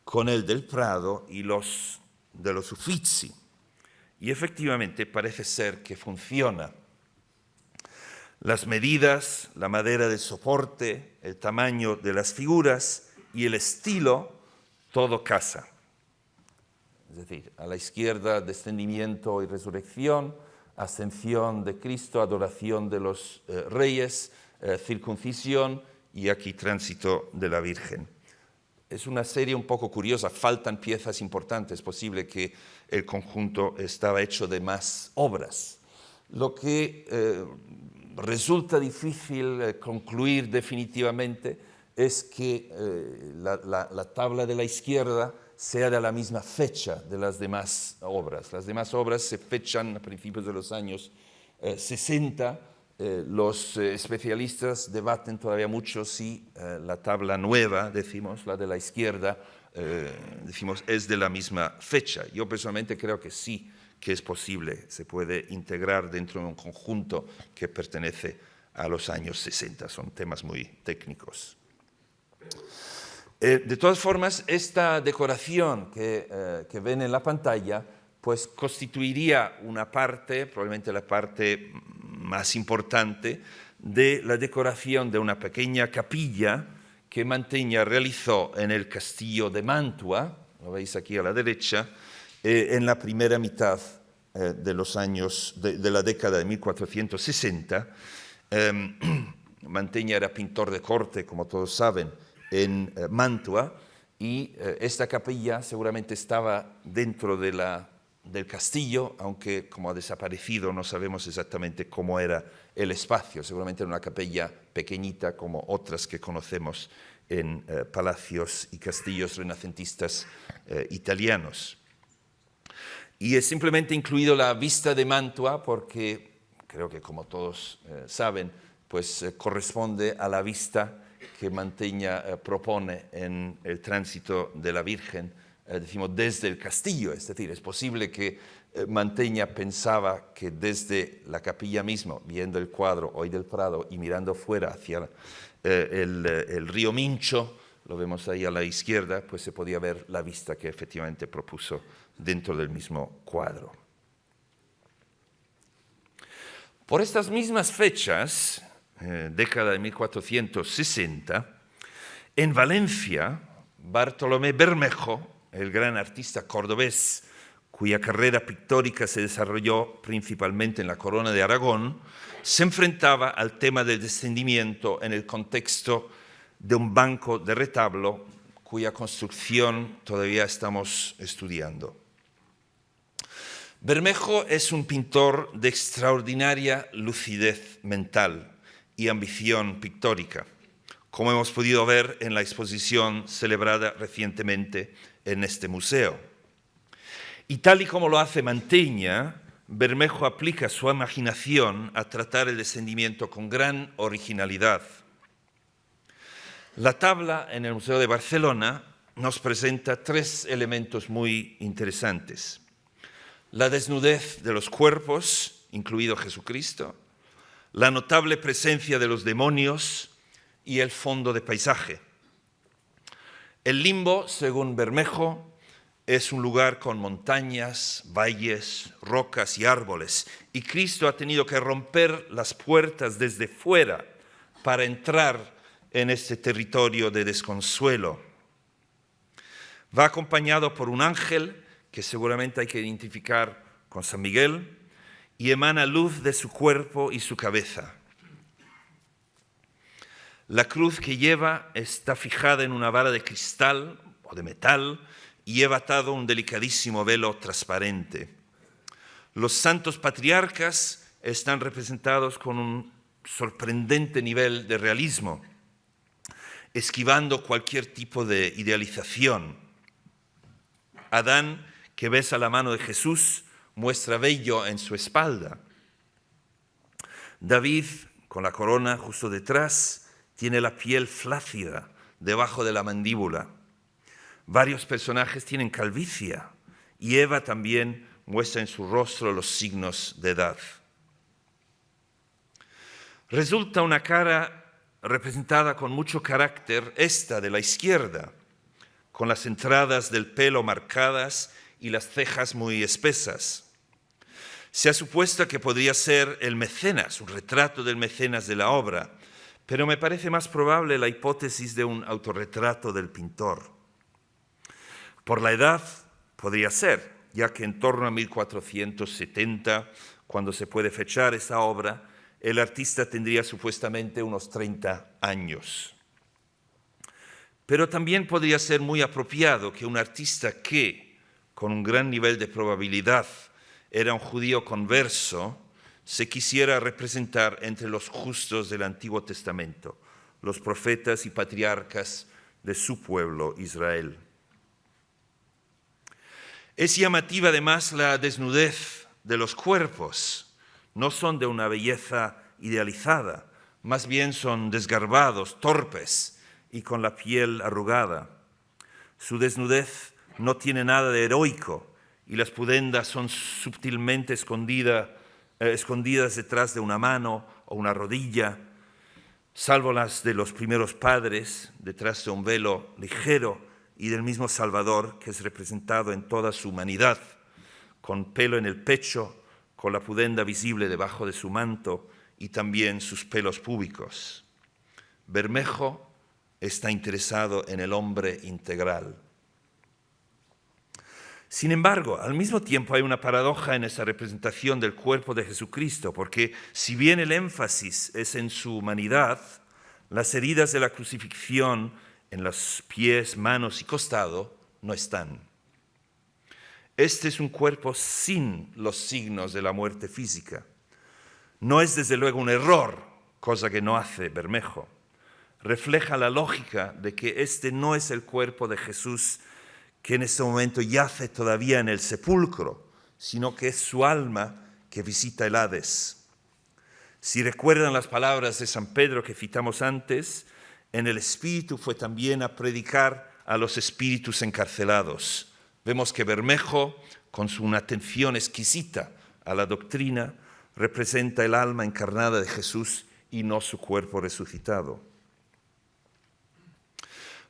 con el del Prado y los de los Uffizi. Y efectivamente parece ser que funciona. Las medidas, la madera del soporte, el tamaño de las figuras y el estilo, todo casa. Es decir, a la izquierda descendimiento y resurrección, ascensión de Cristo, adoración de los reyes, circuncisión y aquí tránsito de la Virgen. Es una serie un poco curiosa, faltan piezas importantes, es posible que el conjunto estaba hecho de más obras. Lo que resulta difícil concluir definitivamente es que la tabla de la izquierda sea de la misma fecha de las demás obras. Las demás obras se fechan a principios de los años 60. Los especialistas debaten todavía mucho si la tabla nueva, decimos, la de la izquierda, decimos, es de la misma fecha. Yo personalmente creo que sí, que es posible, se puede integrar dentro de un conjunto que pertenece a los años 60. Son temas muy técnicos. De todas formas, esta decoración que ven en la pantalla, pues constituiría una parte, probablemente la parte más importante, de la decoración de una pequeña capilla que Mantegna realizó en el castillo de Mantua, lo veis aquí a la derecha, en la primera mitad de los años de la década de 1460. Mantegna era pintor de corte, como todos saben, en Mantua, y esta capilla seguramente estaba dentro del castillo, aunque como ha desaparecido no sabemos exactamente cómo era el espacio. Seguramente era una capilla pequeñita como otras que conocemos en palacios y castillos renacentistas italianos. Y he simplemente incluido la vista de Mantua porque creo que, como todos saben, pues corresponde a la vista que Mantegna propone en el tránsito de la Virgen, decimos desde el castillo. Es decir, es posible que Mantegna pensaba que desde la capilla misma, viendo el cuadro hoy del Prado y mirando fuera hacia el río Mincho, lo vemos ahí a la izquierda, pues se podía ver la vista que efectivamente propuso dentro del mismo cuadro. Por estas mismas fechas, década de 1460, en Valencia, Bartolomé Bermejo, el gran artista cordobés, cuya carrera pictórica se desarrolló principalmente en la Corona de Aragón, se enfrentaba al tema del descendimiento en el contexto de un banco de retablo cuya construcción todavía estamos estudiando. Bermejo es un pintor de extraordinaria lucidez mental y ambición pictórica, como hemos podido ver en la exposición celebrada recientemente en este museo. Y tal y como lo hace Mantegna, Bermejo aplica su imaginación a tratar el descendimiento con gran originalidad. La tabla en el Museo de Barcelona nos presenta tres elementos muy interesantes: la desnudez de los cuerpos, incluido Jesucristo, la notable presencia de los demonios y el fondo de paisaje. El limbo, según Bermejo, es un lugar con montañas, valles, rocas y árboles, y Cristo ha tenido que romper las puertas desde fuera para entrar en este territorio de desconsuelo. Va acompañado por un ángel que seguramente hay que identificar con San Miguel, y emana luz de su cuerpo y su cabeza. La cruz que lleva está fijada en una vara de cristal o de metal y lleva atado un delicadísimo velo transparente. Los santos patriarcas están representados con un sorprendente nivel de realismo, esquivando cualquier tipo de idealización. Adán, que besa la mano de Jesús, muestra vello en su espalda. David, con la corona justo detrás, tiene la piel flácida debajo de la mandíbula. Varios personajes tienen calvicie y Eva también muestra en su rostro los signos de edad. Resulta una cara representada con mucho carácter, esta de la izquierda, con las entradas del pelo marcadas y las cejas muy espesas. Se ha supuesto que podría ser el mecenas, un retrato del mecenas de la obra, pero me parece más probable la hipótesis de un autorretrato del pintor. Por la edad podría ser, ya que en torno a 1470, cuando se puede fechar esa obra, el artista tendría supuestamente unos 30 años. Pero también podría ser muy apropiado que un artista que, con un gran nivel de probabilidad, era un judío converso, se quisiera representar entre los justos del Antiguo Testamento, los profetas y patriarcas de su pueblo Israel. Es llamativa además la desnudez de los cuerpos. No son de una belleza idealizada, más bien son desgarbados, torpes y con la piel arrugada. Su desnudez no tiene nada de heroico y las pudendas son sutilmente escondidas detrás de una mano o una rodilla, salvo las de los primeros padres, detrás de un velo ligero, y del mismo Salvador, que es representado en toda su humanidad, con pelo en el pecho, con la pudenda visible debajo de su manto y también sus pelos púbicos. Bermejo está interesado en el hombre integral. Sin embargo, al mismo tiempo hay una paradoja en esa representación del cuerpo de Jesucristo, porque si bien el énfasis es en su humanidad, las heridas de la crucifixión en los pies, manos y costado no están. Este es un cuerpo sin los signos de la muerte física. No es desde luego un error, cosa que no hace Bermejo. Refleja la lógica de que este no es el cuerpo de Jesús que en este momento yace todavía en el sepulcro, sino que es su alma que visita el Hades. Si recuerdan las palabras de San Pedro que citamos antes, en el Espíritu fue también a predicar a los espíritus encarcelados. Vemos que Bermejo, con su atención exquisita a la doctrina, representa el alma encarnada de Jesús y no su cuerpo resucitado.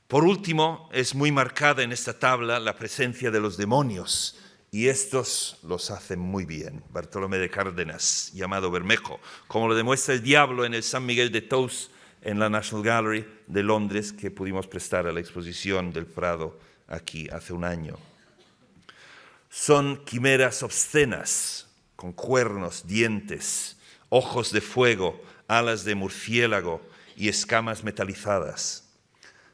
Por último, es muy marcada en esta tabla la presencia de los demonios, y estos los hacen muy bien. Bartolomé de Cárdenas, llamado Bermejo, como lo demuestra el diablo en el San Miguel de Tous, en la National Gallery de Londres, que pudimos prestar a la exposición del Prado aquí hace un año. Son quimeras obscenas, con cuernos, dientes, ojos de fuego, alas de murciélago y escamas metalizadas.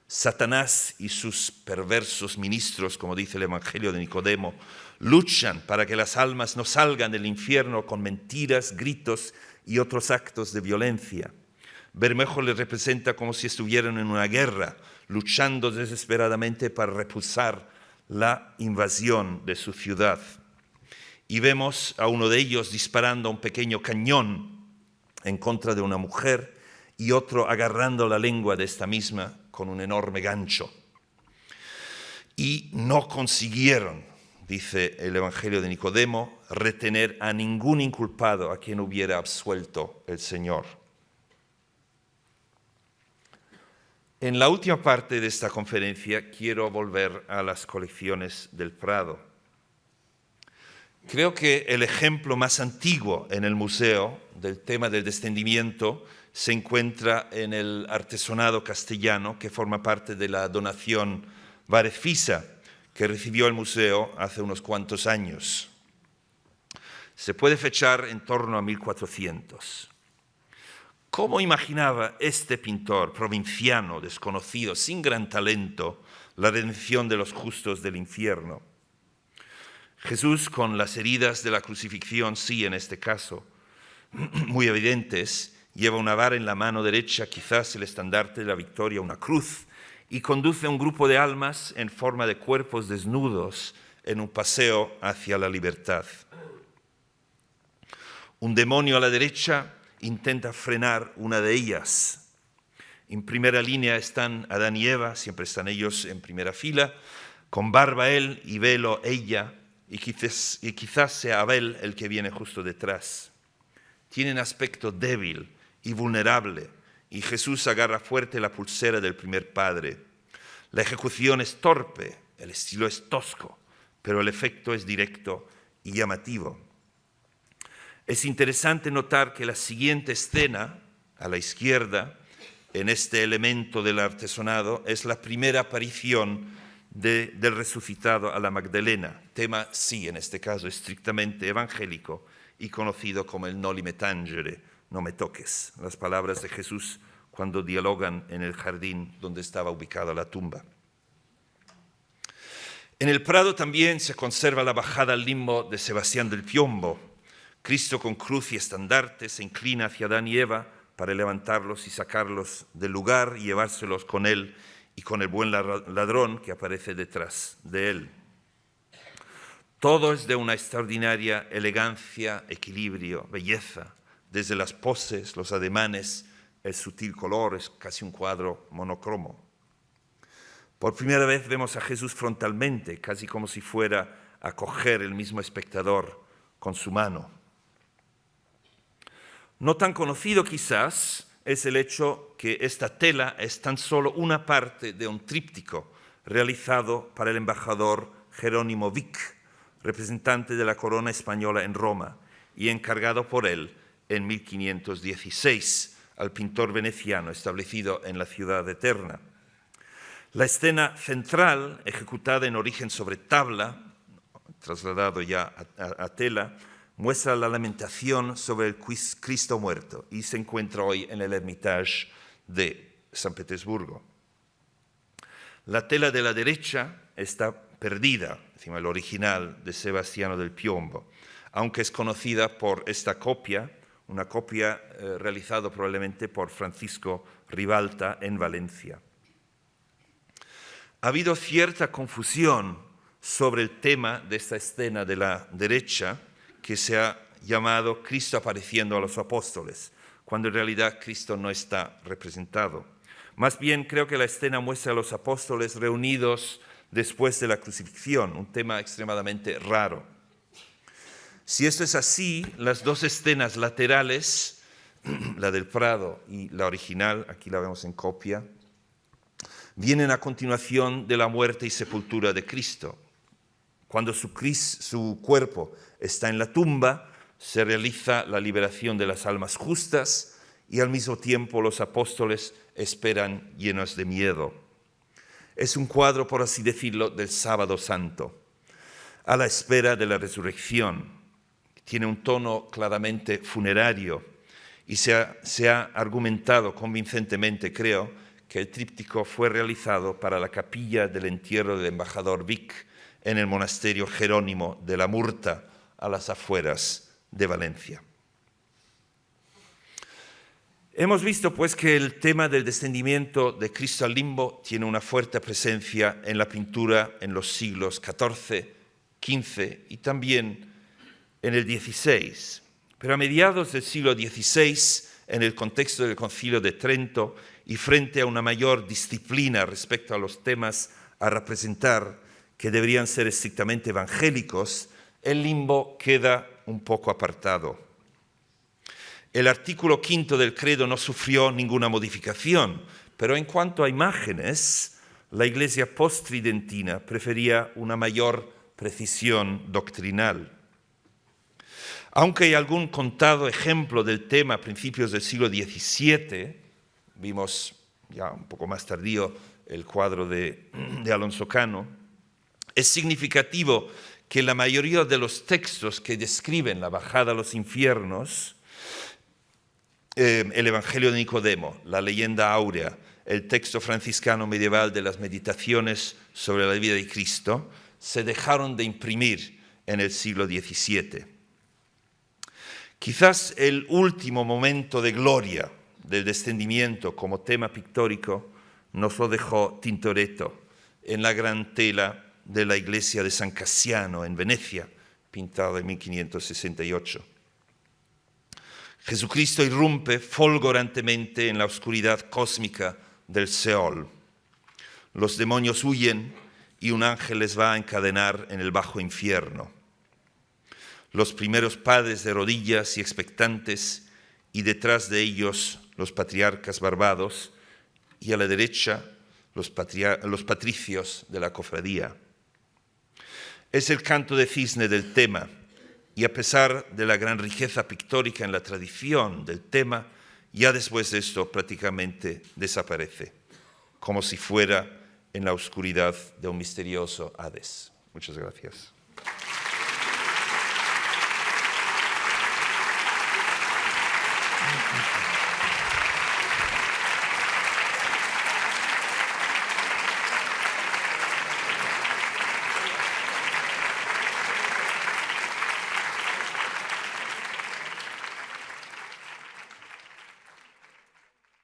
Satanás y sus perversos ministros, como dice el Evangelio de Nicodemo, luchan para que las almas no salgan del infierno con mentiras, gritos y otros actos de violencia. Bermejo les representa como si estuvieran en una guerra, luchando desesperadamente para repulsar la invasión de su ciudad. Y vemos a uno de ellos disparando un pequeño cañón en contra de una mujer y otro agarrando la lengua de esta misma con un enorme gancho. Y no consiguieron, dice el Evangelio de Nicodemo, retener a ningún inculpado a quien hubiera absuelto el Señor. En la última parte de esta conferencia quiero volver a las colecciones del Prado. Creo que el ejemplo más antiguo en el museo del tema del descendimiento se encuentra en el artesonado castellano que forma parte de la donación Varefisa que recibió el museo hace unos cuantos años. Se puede fechar en torno a 1400. ¿Cómo imaginaba este pintor provinciano, desconocido, sin gran talento, la redención de los justos del infierno? Jesús, con las heridas de la crucifixión, sí, en este caso, muy evidentes, lleva una vara en la mano derecha, quizás el estandarte de la victoria, una cruz, y conduce a un grupo de almas en forma de cuerpos desnudos en un paseo hacia la libertad. Un demonio a la derecha intenta frenar una de ellas. En primera línea están Adán y Eva, siempre están ellos en primera fila, con barba él y velo ella, y quizás sea Abel el que viene justo detrás. Tienen aspecto débil y vulnerable, y Jesús agarra fuerte la pulsera del primer padre. La ejecución es torpe, el estilo es tosco, pero el efecto es directo y llamativo. Es interesante notar que la siguiente escena, a la izquierda, en este elemento del artesonado, es la primera aparición del resucitado a la Magdalena, tema, sí, en este caso estrictamente evangélico y conocido como el noli me tangere, no me toques, las palabras de Jesús cuando dialogan en el jardín donde estaba ubicada la tumba. En el Prado también se conserva la bajada al limbo de Sebastián del Piombo. Cristo con cruz y estandarte se inclina hacia Adán y Eva para levantarlos y sacarlos del lugar y llevárselos con él y con el buen ladrón que aparece detrás de él. Todo es de una extraordinaria elegancia, equilibrio, belleza, desde las poses, los ademanes, el sutil color, es casi un cuadro monocromo. Por primera vez vemos a Jesús frontalmente, casi como si fuera a coger el mismo espectador con su mano. No tan conocido quizás es el hecho que esta tela es tan solo una parte de un tríptico realizado para el embajador Jerónimo Vic, representante de la corona española en Roma, y encargado por él en 1516 al pintor veneciano establecido en la ciudad eterna. La escena central, ejecutada en origen sobre tabla, trasladado ya a tela, muestra la lamentación sobre el Cristo muerto y se encuentra hoy en el Hermitage de San Petersburgo. La tela de la derecha está perdida, encima el original de Sebastiano del Piombo, aunque es conocida por esta copia, una copia realizada probablemente por Francisco Ribalta en Valencia. Ha habido cierta confusión sobre el tema de esta escena de la derecha, que se ha llamado Cristo apareciendo a los apóstoles, cuando en realidad Cristo no está representado. Más bien creo que la escena muestra a los apóstoles reunidos después de la crucifixión, un tema extremadamente raro. Si esto es así, las dos escenas laterales, la del Prado y la original, aquí la vemos en copia, vienen a continuación de la muerte y sepultura de Cristo. Cuando su cuerpo está en la tumba, se realiza la liberación de las almas justas y al mismo tiempo los apóstoles esperan llenos de miedo. Es un cuadro, por así decirlo, del Sábado Santo, a la espera de la resurrección. Tiene un tono claramente funerario y se ha argumentado convincentemente, creo, que el tríptico fue realizado para la capilla del entierro del embajador Vic en el monasterio Jerónimo de la Murta, a las afueras de Valencia. Hemos visto pues que el tema del descendimiento de Cristo al limbo tiene una fuerte presencia en la pintura en los siglos XIV, XV y también en el XVI. Pero a mediados del siglo XVI, en el contexto del Concilio de Trento y frente a una mayor disciplina respecto a los temas a representar que deberían ser estrictamente evangélicos, el limbo queda un poco apartado. El artículo 5 del credo no sufrió ninguna modificación, pero en cuanto a imágenes, la Iglesia post-tridentina prefería una mayor precisión doctrinal. Aunque hay algún contado ejemplo del tema a principios del siglo XVII, vimos ya un poco más tardío el cuadro de Alonso Cano, es significativo que la mayoría de los textos que describen la bajada a los infiernos, el Evangelio de Nicodemo, la leyenda áurea, el texto franciscano medieval de las meditaciones sobre la vida de Cristo, se dejaron de imprimir en el siglo XVII. Quizás el último momento de gloria del descendimiento como tema pictórico nos lo dejó Tintoretto en la gran tela de la iglesia de San Cassiano en Venecia, pintada en 1568. Jesucristo irrumpe folgorantemente en la oscuridad cósmica del Seol. Los demonios huyen y un ángel les va a encadenar en el bajo infierno. Los primeros padres de rodillas y expectantes, y detrás de ellos los patriarcas barbados, y a la derecha los patricios de la cofradía. Es el canto de cisne del tema, y a pesar de la gran riqueza pictórica en la tradición del tema, ya después de esto prácticamente desaparece, como si fuera en la oscuridad de un misterioso Hades. Muchas gracias.